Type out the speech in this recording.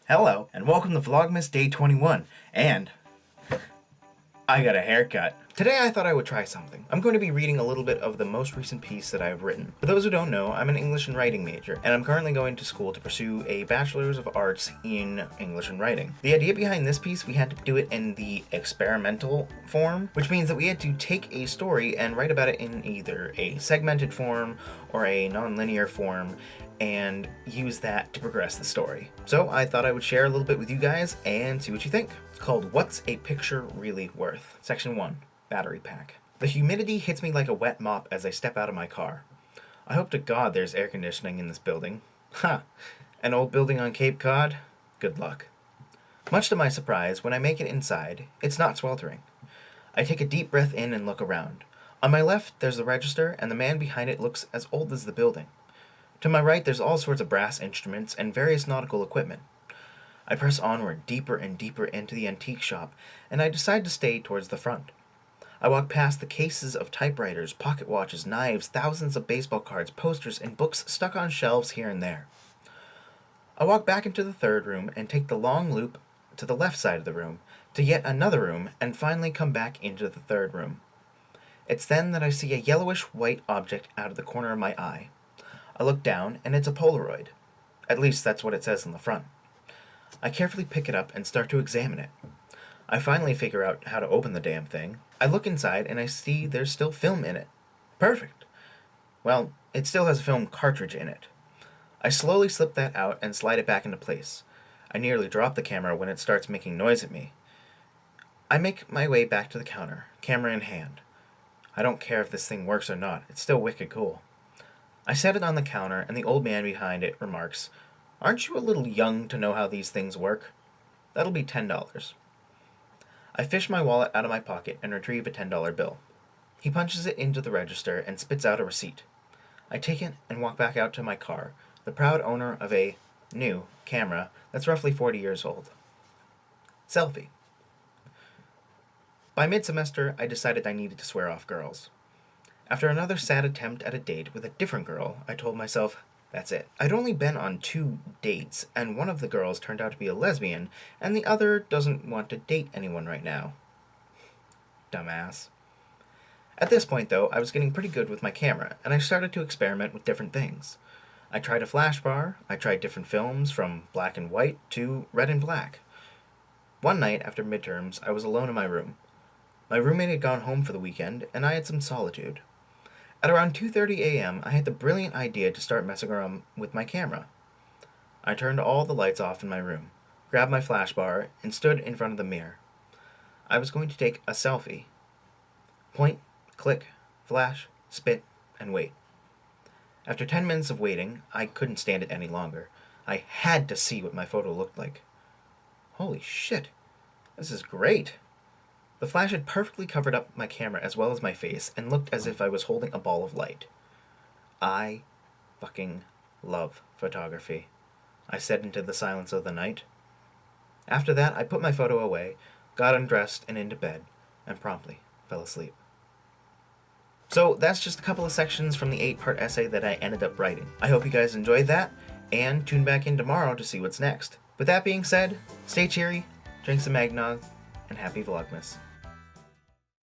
Hello, and welcome to Vlogmas Day 21, and I got a haircut. Today I thought I would try something. I'm going to be reading a little bit of the most recent piece that I've written. For those who don't know, I'm an English and Writing major, and I'm currently going to school to pursue a Bachelor's of Arts in English and Writing. The idea behind this piece, we had to do it in the experimental form, which means that we had to take a story and write about it in either a segmented form or a non-linear form, and use that to progress the story. So I thought I would share a little bit with you guys and see what you think. It's called What's a Picture Really Worth? Section 1. Battery pack. The humidity hits me like a wet mop as I step out of my car. I hope to God there's air conditioning in this building. Ha! An old building on Cape Cod? Good luck. Much to my surprise, when I make it inside, it's not sweltering. I take a deep breath in and look around. On my left, there's the register, and the man behind it looks as old as the building. To my right, there's all sorts of brass instruments and various nautical equipment. I press onward, deeper and deeper into the antique shop, and I decide to stay towards the front. I walk past the cases of typewriters, pocket watches, knives, thousands of baseball cards, posters, and books stuck on shelves here and there. I walk back into the third room and take the long loop to the left side of the room, to yet another room, and finally come back into the third room. It's then that I see a yellowish-white object out of the corner of my eye. I look down, and it's a Polaroid. At least that's what it says on the front. I carefully pick it up and start to examine it. I finally figure out how to open the damn thing. I look inside, and I see there's still film in it. Perfect. Well, it still has a film cartridge in it. I slowly slip that out and slide it back into place. I nearly drop the camera when it starts making noise at me. I make my way back to the counter, camera in hand. I don't care if this thing works or not, it's still wicked cool. I set it on the counter, and the old man behind it remarks, "Aren't you a little young to know how these things work? That'll be $10. I fish my wallet out of my pocket and retrieve a $10 bill. He punches it into the register and spits out a receipt. I take it and walk back out to my car, the proud owner of a new camera that's roughly 40 years old. Selfie. By mid-semester, I decided I needed to swear off girls. After another sad attempt at a date with a different girl, I told myself, that's it. I'd only been on 2 dates, and one of the girls turned out to be a lesbian, and the other doesn't want to date anyone right now. Dumbass. At this point, though, I was getting pretty good with my camera, and I started to experiment with different things. I tried a flash bar, I tried different films, from black and white to red and black. One night, after midterms, I was alone in my room. My roommate had gone home for the weekend, and I had some solitude. At around 2:30 a.m., I had the brilliant idea to start messing around with my camera. I turned all the lights off in my room, grabbed my flash bar, and stood in front of the mirror. I was going to take a selfie. Point, click, flash, spit, and wait. After 10 minutes of waiting, I couldn't stand it any longer. I had to see what my photo looked like. Holy shit, this is great. The flash had perfectly covered up my camera as well as my face and looked as if I was holding a ball of light. I fucking love photography, I said into the silence of the night. After that, I put my photo away, got undressed and into bed, and promptly fell asleep. So that's just a couple of sections from the 8-part essay that I ended up writing. I hope you guys enjoyed that, and tune back in tomorrow to see what's next. With that being said, stay cheery, drink some eggnog, and happy Vlogmas.